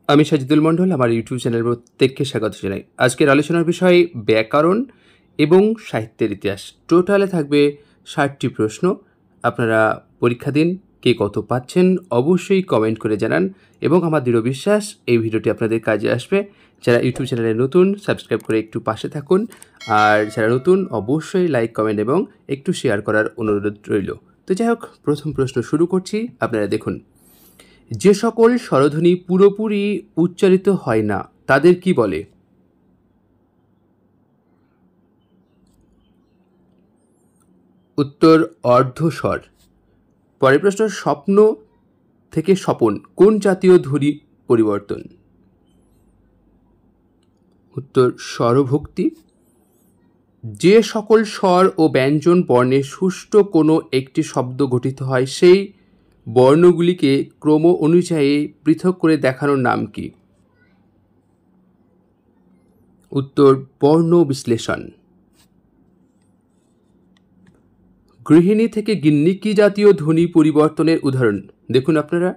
আমি সাজিদুল মণ্ডল, আমার ইউটিউব চ্যানেলের প্রত্যেককে স্বাগত জানাই। আজকের আলোচনার বিষয় ব্যাকরণ এবং সাহিত্যের ইতিহাস। টোটালে থাকবে 60টি প্রশ্ন। আপনারা পরীক্ষা দিন, কে কত পাচ্ছেন অবশ্যই কমেন্ট করে জানান এবং আমার দৃঢ় বিশ্বাস এই ভিডিওটি আপনাদের কাজে আসবে। যারা ইউটিউব চ্যানেলে নতুন, সাবস্ক্রাইব করে একটু পাশে থাকুন, আর যারা নতুন অবশ্যই লাইক, কমেন্ট এবং একটু শেয়ার করার অনুরোধ রইল। তো যাই হোক, প্রথম প্রশ্ন শুরু করছি। আপনারা দেখুন, যে সকল স্বরধ্বনি পুরোপুরি উচ্চারিত হয় না তাদের কি বলে? উত্তর অর্ধস্বর। পরের প্রশ্ন, স্বপ্ন থেকে স্বপন কোন জাতীয় ধ্বনি পরিবর্তন? উত্তর স্বরভক্তি। যে সকল স্বর ও ব্যঞ্জন বর্ণে সুষ্ঠু কোনো একটি শব্দ গঠিত হয় সেই বর্ণগুলিকে ক্রম অনুযায়ী পৃথক করে দেখানোর নাম কি? উত্তর বর্ণ বিশ্লেষণ। গৃহিণী থেকে গিন্নি কি জাতীয় ধ্বনি পরিবর্তনের উদাহরণ? দেখুন, আপনারা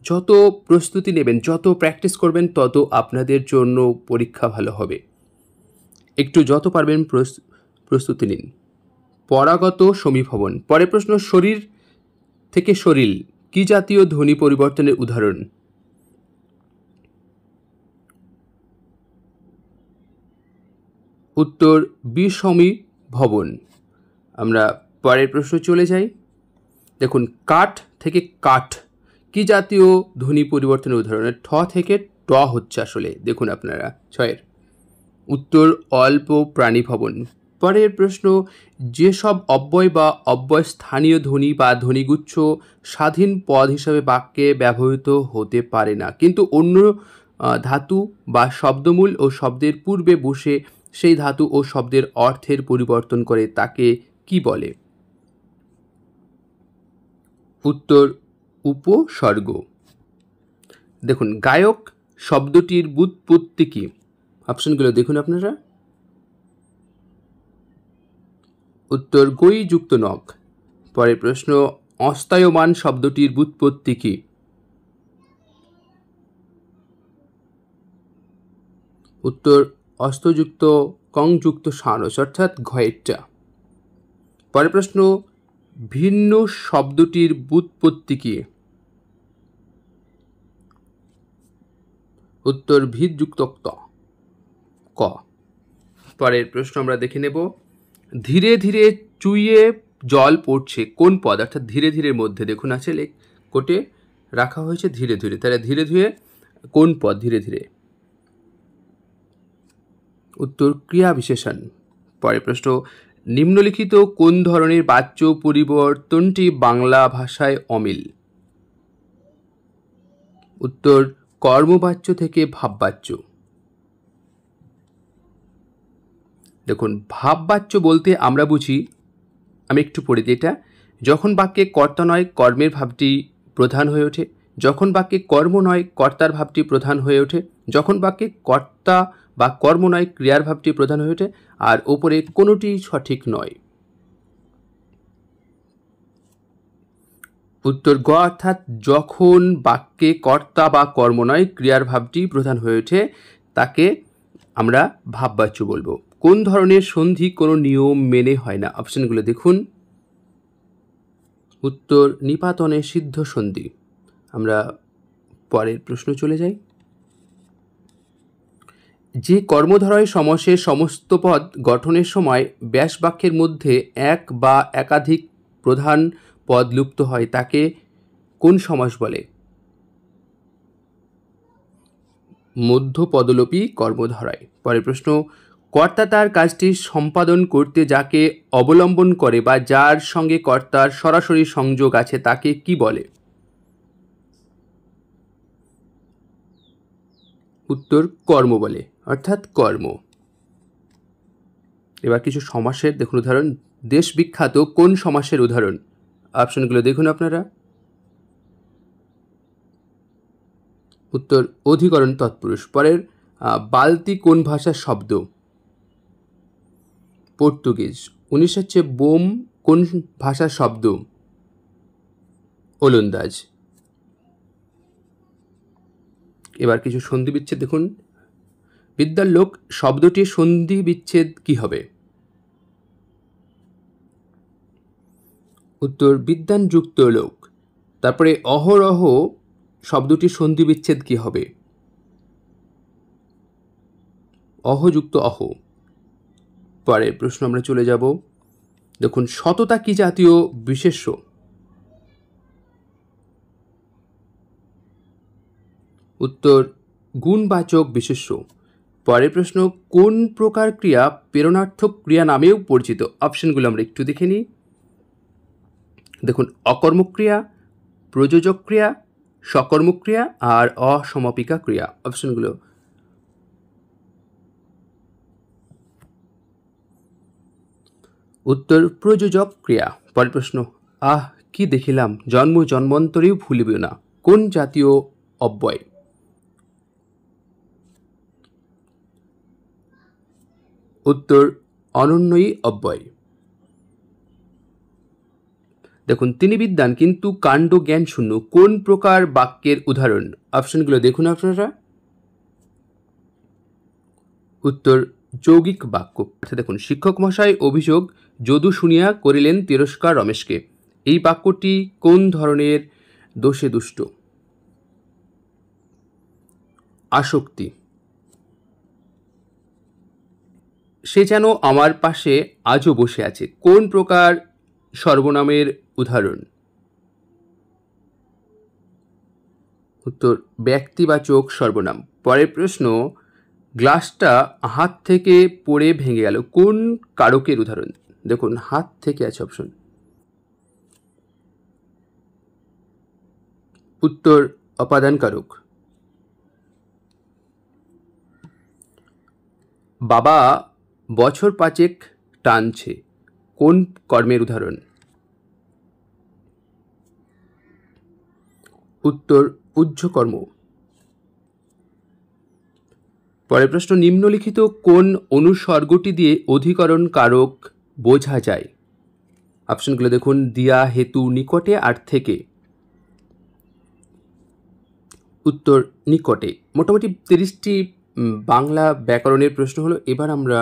যত প্রস্তুতি নেবেন, যত প্র্যাকটিস করবেন, তত আপনাদের জন্য পরীক্ষা ভালো হবে। একটু যত পারবেন প্রস্তুতি নিন। পরাগত সমীভবন। পরের প্রশ্ন, শরীর থেকে শরীর কি জাতীয় ধ্বনি পরিবর্তনের উদাহরণ? উত্তর বিষমীভবন। আমরা পরের প্রশ্ন চলে যাই। দেখুন, কাঠ থেকে কাঠ কি জাতীয় ধ্বনি পরিবর্তনের উদাহরণ? ঠ থেকে ট হচ্ছে আসলে। দেখুন আপনারা 6-এর উত্তর অল্প প্রাণীভবন। পরের প্রশ্ন, যেসব অব্যয় বা অব্যয় স্থানীয় ধ্বনি বা ধ্বনিগুচ্ছ স্বাধীন পদ হিসাবে বাক্যে ব্যবহৃত হতে পারে না, কিন্তু অন্য ধাতু বা শব্দমূল ও শব্দের পূর্বে বসে সেই ধাতু ও শব্দের অর্থের পরিবর্তন করে, তাকে কি বলে? উত্তর উপসর্গ। দেখুন, গায়ক শব্দটির ব্যুৎপত্তি কি? অপশনগুলো দেখুন আপনারা। উত্তর গই যুক্ত নখ। পরের প্রশ্ন, অস্তায়মান শব্দটির ব্যুৎপত্তি কি? উত্তর অস্তযুক্ত কংযুক্ত সানস, অর্থাৎ ঘয়েরটা। পরের প্রশ্ন, ভিন্ন শব্দটির ব্যুৎপত্তি কি? উত্তর ভিতযুক্ত ক। পরের প্রশ্ন আমরা দেখে নেব, ধীরে ধীরে চুইয়ে জল পড়ছে কোন পদ? অর্থাৎ ধীরে ধীরে মধ্যে দেখুন আছে কোটে রাখা হয়েছে ধীরে ধীরে, তাহলে ধীরে ধীরে কোন পদ? ধীরে ধীরে। উত্তর ক্রিয়া বিশেষণ। পরের প্রশ্ন, নিম্নলিখিত কোন ধরনের বাচ্য পরিবর্তনটি বাংলা ভাষায় অমিল? উত্তর কর্মবাচ্য থেকে ভাববাচ্য। দেখুন, ভাববাচ্য বলতে আমরা বুঝি, আমি একটু পড়ে দিই এটা, যখন বাক্যে কর্তা নয় কর্মের ভাবটি প্রধান হয়ে ওঠে, যখন বাক্যে কর্ম নয় কর্তার ভাবটি প্রধান হয়ে ওঠে, যখন বাক্যে কর্তা বা কর্ম নয় ক্রিয়ার ভাবটি প্রধান হয়ে ওঠে, আর ওপরে কোনোটি সঠিক নয়। উত্তর গ, অর্থাৎ যখন বাক্যে কর্তা বা কর্ম নয় ক্রিয়ার ভাবটি প্রধান হয়ে ওঠে তাকে আমরা ভাববাচ্য বলবো। কোন ধরনের সন্ধি কোনো নিয়ম মেনে হয় না? অপশনগুলো দেখুন। উত্তর নিপাতনে সিদ্ধ সন্ধি। আমরা পরের প্রশ্ন চলে যাই। যে কর্মধারয় সমাসের সমস্ত পদ গঠনের সময় ব্যাস বাক্যের মধ্যে এক বা একাধিক প্রধান পদ লুপ্ত হয় তাকে কোন সমাস বলে? মধ্যপদলোপী কর্মধারয়। পরের প্রশ্ন, কর্তা তার কাজটি সম্পাদন করতে যাকে অবলম্বন করে বা যার সঙ্গে কর্তার সরাসরি সংযোগ আছে তাকে কি বলে? উত্তর কর্ম বলে, অর্থাৎ কর্ম। এবার কিছু সমাসের দেখুন উদাহরণ। দেশ বিখ্যাত কোন সমাসের উদাহরণ? অপশনগুলো দেখুন আপনারা। উত্তর অধিকরণ তৎপুরুষ। পরের, বালতি কোন ভাষার শব্দ? পর্তুগিজ। 19 হচ্ছে বোম কোন ভাষার শব্দ? ওলন্দাজ। এবার কিছু সন্ধি বিচ্ছেদ দেখুন। বিদ্যার লোক শব্দটির সন্ধি বিচ্ছেদ কি হবে? উত্তর বিদ্যান যুক্ত লোক। তারপরে অহরহ শব্দটির সন্ধি বিচ্ছেদ কি হবে? অহযুক্ত অহ। পরের প্রশ্ন আমরা চলে যাব। দেখুন সততা কি জাতীয় বিশেষ্য? উত্তর গুণবাচক বিশেষ্য। পরের প্রশ্ন, কোন প্রকার ক্রিয়া প্রেরণার্থক ক্রিয়া নামেও পরিচিত? অপশনগুলো আমরা একটু দেখে নিই। দেখুন অকর্মক ক্রিয়া, প্রযোজক ক্রিয়া, সকর্মক ক্রিয়া আর অসমাপিকা ক্রিয়া। অপশনগুলো উত্তর প্রযোজক ক্রিয়া। পরের প্রশ্ন, কি দেখিলাম জন্ম জন্মান্তরেও ভুলিব না, কোন জাতীয় অব্যয়? উত্তর অনন্যই অব্যয়। দেখুন তিনি বিদ্বান কিন্তু কাণ্ড জ্ঞান শূন্য, কোন প্রকার বাক্যের উদাহরণ? অপশনগুলো দেখুন আপনারা। উত্তর যৌগিক বাক্য। দেখুন শিক্ষক মশাই অভিযোগ যদু শুনিয়া করিলেন তিরস্কার রমেশকে, এই বাক্যটি কোন ধরনের দোষে দুষ্ট? আসক্তি। সে যেন আমার পাশে আজও বসে আছে, কোন প্রকার সর্বনামের উদাহরণ? উত্তর ব্যক্তিবাচক সর্বনাম। পরের প্রশ্ন, গ্লাসটা হাত থেকে পড়ে ভেঙে গেল, কোন কারকের উদাহরণ? দেখুন হাত থেকে আছে অপশন। উত্তর অপাদান কারক। বাবা বছর পাঁচেক টানছে, কোন কর্মের উদাহরণ? উত্তর উহ্যকর্ম। পরের প্রশ্ন, নিম্নলিখিত কোন অনুসর্গটি দিয়ে অধিকরণ কারক বোঝা যায়? অপশনগুলো দেখুন, দিয়া, হেতু, নিকটে আর থেকে। উত্তর নিকটে। মোটামুটি 30টি বাংলা ব্যাকরণের প্রশ্ন হলো। এবার আমরা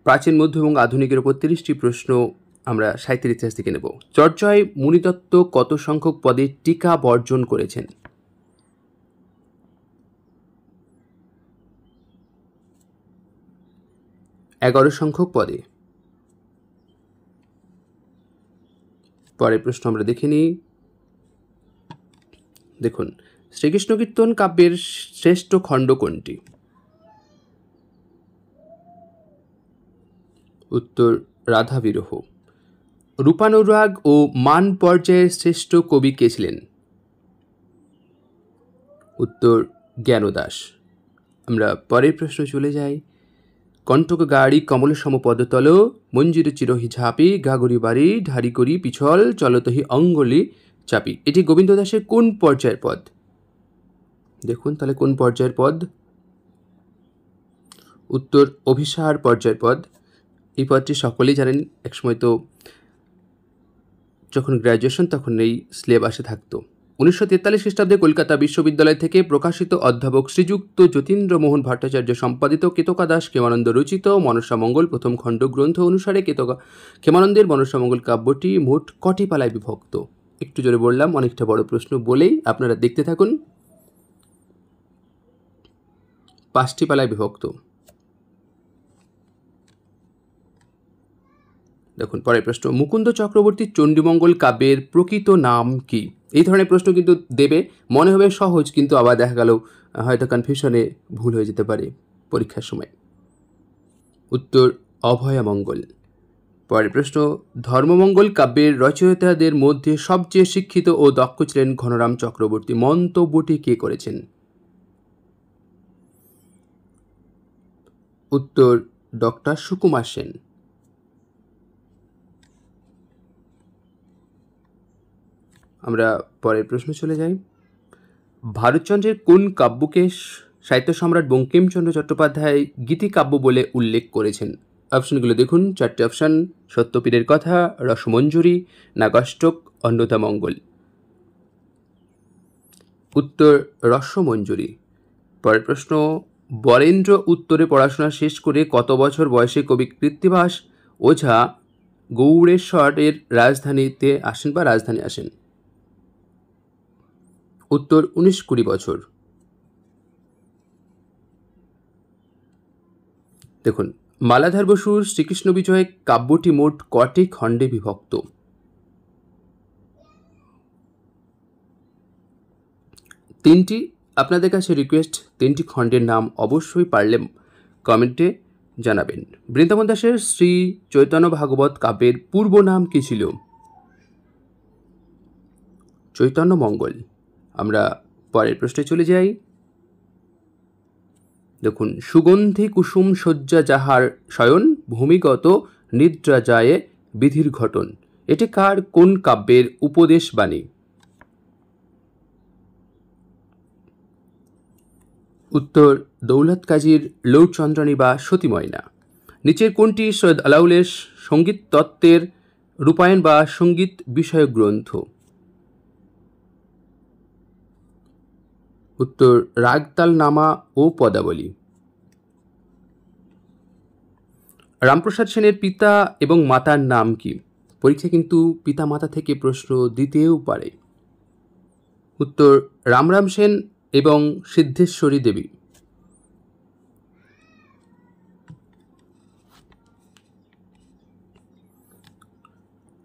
প্রাচীন মধ্য এবং আধুনিকের উপর 30টি প্রশ্ন আমরা সাহিত্যের ইতিহাস থেকে নেব। চর্যায় মুনিদত্ত কত সংখ্যক পদে টিকা বর্জন করেছেন? এগারো সংখ্যক পদে। পরের প্রশ্ন আমরা দেখে নিই। দেখুন শ্রীকৃষ্ণ কীর্তন কাব্যের শ্রেষ্ঠ খণ্ড কোনটি? উত্তর রাধা বিরহ। রূপানুরাগ ও মান পর্যায়ের শ্রেষ্ঠ কবি কে ছিলেন? উত্তর জ্ঞানদাস। আমরা পরের প্রশ্ন চলে যাই। কণ্টক গাড়ি কমল সমপদতল, মঞ্জির চিরহি ঝাপি, গাগরি বাড়ি ঢারি করি পিছল, চলতহি অঙ্গলি চাপি, এটি গোবিন্দ দাসের কোন পর্যায়ের পদ? দেখুন তাহলে কোন পর্যায়ের পদ? উত্তর অভিসার পর্যায়ের পদ। এই পদটি সকলেই জানেন, একসময় তো যখন গ্র্যাজুয়েশন তখন এই সিলেবাসে থাকতো। 1943 খ্রিস্টাব্দে কলকাতা বিশ্ববিদ্যালয় থেকে প্রকাশিত অধ্যাপক শ্রীযুক্ত যতীন্দ্র মোহন ভট্টাচার্য সম্পাদিত কেতকাদাস ক্ষেমানন্দ রচিত মনসামঙ্গল প্রথম খণ্ড গ্রন্থ অনুসারে ক্ষেমানন্দের মনসামঙ্গল কাব্যটি মোট কটি পালায় বিভক্ত? একটু জোরে বললাম, অনেকটা বড় প্রশ্ন বলেই আপনারা দেখতে থাকুন। 5টি পালায় বিভক্ত। দেখুন পরের প্রশ্ন, মুকুন্দ চক্রবর্তীর চণ্ডীমঙ্গল কাব্যের প্রকৃত নাম কি? এই ধরনের প্রশ্ন কিন্তু দেবে, মনে হবে সহজ কিন্তু আবার দেখা গেল হয়তো কনফিউশনে ভুল হয়ে যেতে পারে পরীক্ষার সময়। উত্তর অভয়মঙ্গল। পরের প্রশ্ন, ধর্মমঙ্গল কাব্যের রচয়িতাদের মধ্যে সবচেয়ে শিক্ষিত ও দক্ষ ছিলেন ঘনরাম চক্রবর্তী, মন্তব্যটি কে করেছেন? উত্তর ডক্টর সুকুমার সেন। আমরা পরের প্রশ্ন চলে যাই। ভারতচন্দ্রের কোন কাব্যকে সাহিত্য সম্রাট বঙ্কিমচন্দ্র চট্টোপাধ্যায় গীতিকাব্য বলে উল্লেখ করেছেন? অপশনগুলো দেখুন, 4টে অপশন, সত্যপীরের কথা, রসমঞ্জরি, নাগাষ্টক, অন্নদামঙ্গল। উত্তর রসমঞ্জরি। পরের প্রশ্ন, বরেন্দ্র উত্তরে পড়াশোনা শেষ করে কত বছর বয়সে কবি কৃত্তিবাস ওঝা গৌড়েশ্বরের রাজধানীতে আসেন বা রাজধানী আসেন? উত্তর 19-20 বছর। দেখুন, মালাধার বসুর শ্রীকৃষ্ণ বিজয় কাব্যটি মোট কটি খণ্ডে বিভক্ত? 3টি। আপনাদের কাছে রিকোয়েস্ট, 3টি খণ্ডের নাম অবশ্যই পারলে কমেন্টে জানাবেন। বৃন্দাবন দাসের শ্রী চৈতন্য ভাগবত কাব্যের পূর্ব নাম কি ছিল? চৈতন্য মঙ্গল। আমরা পরের প্রশ্নে চলে যাই। দেখুন, সুগন্ধি কুসুম শয্যা যাহার শয়ন, ভূমিগত নিদ্রা যায় বিধির ঘটন, এটি কার কোন কাব্যের উপদেশ বাণী? উত্তর দৌলত কাজীর লৌচন্দ্রাণী বা সতীময়না। নিচের কোনটি সৈয়দ আলাউলের সঙ্গীত তত্ত্বের রূপায়ণ বা সঙ্গীত বিষয়ক গ্রন্থ? উত্তর রাগতাল নামা ও পদাবলী। রামপ্রসাদ সেনের পিতা এবং মাতার নাম কি? পরীক্ষা কিন্তু পিতা মাতা থেকে প্রশ্ন দিতেও পারে। উত্তর রামরাম সেন এবং সিদ্ধেশ্বরী দেবী।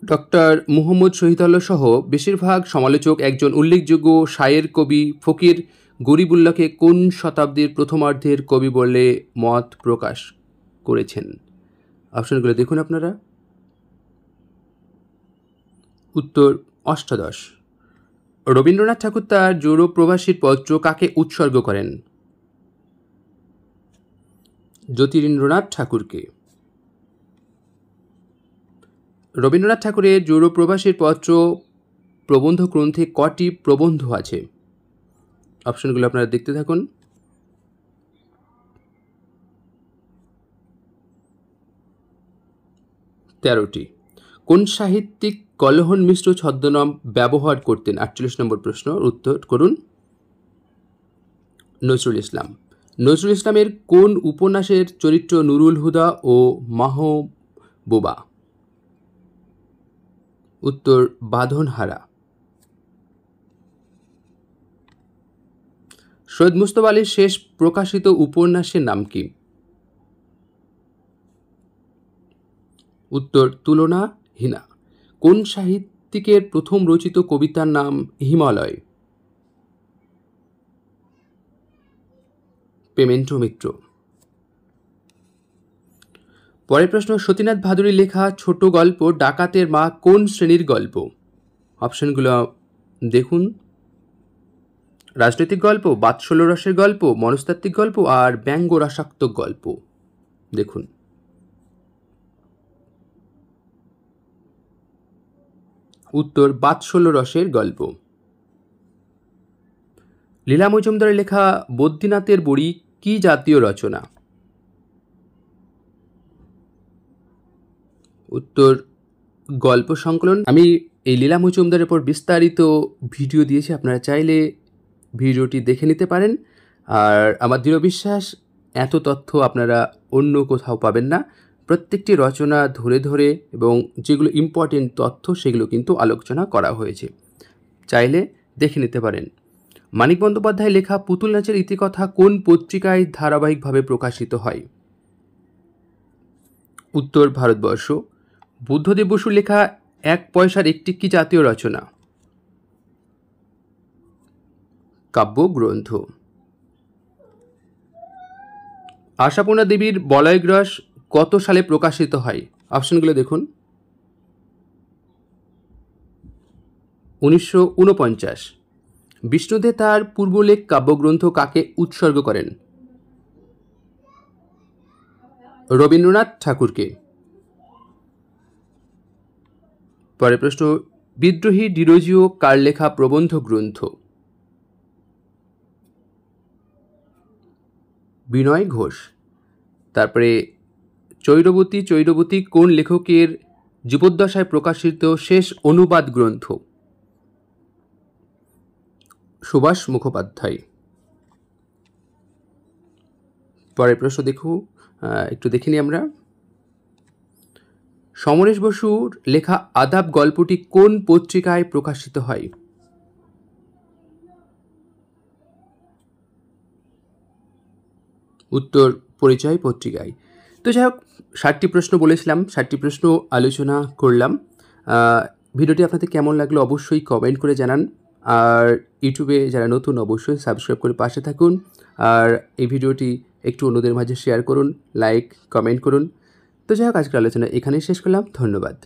ডক্টর মুহম্মদ শহীদুল্লাহ সহ বেশিরভাগ সমালোচক একজন উল্লেখযোগ্য শায়ের কবি ফকির গরিবুল্লাহকে কোন শতাব্দীর প্রথমার্ধের কবি বলে মত প্রকাশ করেছেন? অপশনগুলো দেখুন আপনারা। উত্তর অষ্টাদশ। রবীন্দ্রনাথ ঠাকুর তার যৌরব প্রবাসীর পত্র কাকে উৎসর্গ করেন? জ্যোতিরিন্দ্রনাথ ঠাকুরকে। রবীন্দ্রনাথ ঠাকুরের যৌরব প্রবাসীর পত্র প্রবন্ধ গ্রন্থে কটি প্রবন্ধ আছে? অপশনগুলো আপনারা দেখতে থাকুন। 13টি। কোন সাহিত্যিক কলহন মিশ্র ছদ্মনাম ব্যবহার করতেন? 48 নম্বর প্রশ্ন, উত্তর করুন। নজরুল ইসলাম। নজরুল ইসলামের কোন উপন্যাসের চরিত্র নুরুল হুদা ও মাহবুবা? উত্তর বাঁধনহারা। সৈয়দ মুজতবা আলীর শেষ প্রকাশিত উপন্যাসের নাম কি? উত্তর তুলনাহীনা। কোন সাহিত্যিকের প্রথম রচিত কবিতার নাম হিমালয়? পেমেন্টো মিত্র। পরের প্রশ্ন, সতীনাথ ভাদুরীর লেখা ছোট গল্প ডাকাতের মা কোন শ্রেণীর গল্প? অপশনগুলো দেখুন। রাজনৈতিক গল্প, বাৎসল্য রসের গল্প, মনস্তাত্ত্বিক গল্প আর ব্যঙ্গ রসাত্মক গল্প। দেখুন। উত্তর বাৎসল্য রসের গল্প। লীলা মজুমদারের লেখা বদ্রীনাথের বড়ি কি জাতীয় রচনা? উত্তর গল্প সংকলন। আমি এই লীলা মজুমদারের উপর বিস্তারিত ভিডিও দিয়েছি, আপনারা চাইলে ভিডিওটি দেখে নিতে পারেন। আর আমার দৃঢ় বিশ্বাস এত তথ্য আপনারা অন্য কোথাও পাবেন না। প্রত্যেকটি রচনা ধরে ধরে এবং যেগুলো ইম্পর্টেন্ট তথ্য সেগুলো কিন্তু আলোচনা করা হয়েছে, চাইলে দেখে নিতে পারেন। মানিক বন্দ্যোপাধ্যায় লেখা পুতুল নাচের ইতিকথা কোন পত্রিকায় ধারাবাহিকভাবে প্রকাশিত হয়? উত্তর ভারতবর্ষ। বুদ্ধদেব বসুর লেখা 1 পয়সার একটি কি জাতীয় রচনা? কাব্যগ্রন্থ। আশাপূর্ণা দেবীর বলয়গ্রাস কত সালে প্রকাশিত হয়? অপশনগুলো দেখুন। 1949। বিষ্ণুদে তার পূর্বলেখ কাব্যগ্রন্থ কাকে উৎসর্গ করেন? রবীন্দ্রনাথ ঠাকুরকে। পরের প্রশ্ন, বিদ্রোহী ডিরোজিও কার লেখা প্রবন্ধ গ্রন্থ? বিনয় ঘোষ। তারপরে চৈরবতী কোন লেখকের জীবদ্দশায় প্রকাশিত শেষ অনুবাদ গ্রন্থ? সুভাষ মুখোপাধ্যায়। পরের প্রশ্ন একটু দেখে নিই আমরা। সমরেশ বসুর লেখা আদাব গল্পটি কোন পত্রিকায় প্রকাশিত হয়? উত্তর পরিচয় পত্রিকায়। তো যাই হোক, 60টি প্রশ্ন বলেছিলাম, 60টি প্রশ্ন আলোচনা করলাম। ভিডিওটি আপনাদের কেমন লাগলো অবশ্যই কমেন্ট করে জানান। আর ইউটিউবে যারা নতুন অবশ্যই সাবস্ক্রাইব করে পাশে থাকুন। আর এই ভিডিওটি একটু অন্যদের মাঝে শেয়ার করুন, লাইক কমেন্ট করুন। তো যাই হোক, আজকের আলোচনা এখানেই শেষ করলাম। ধন্যবাদ।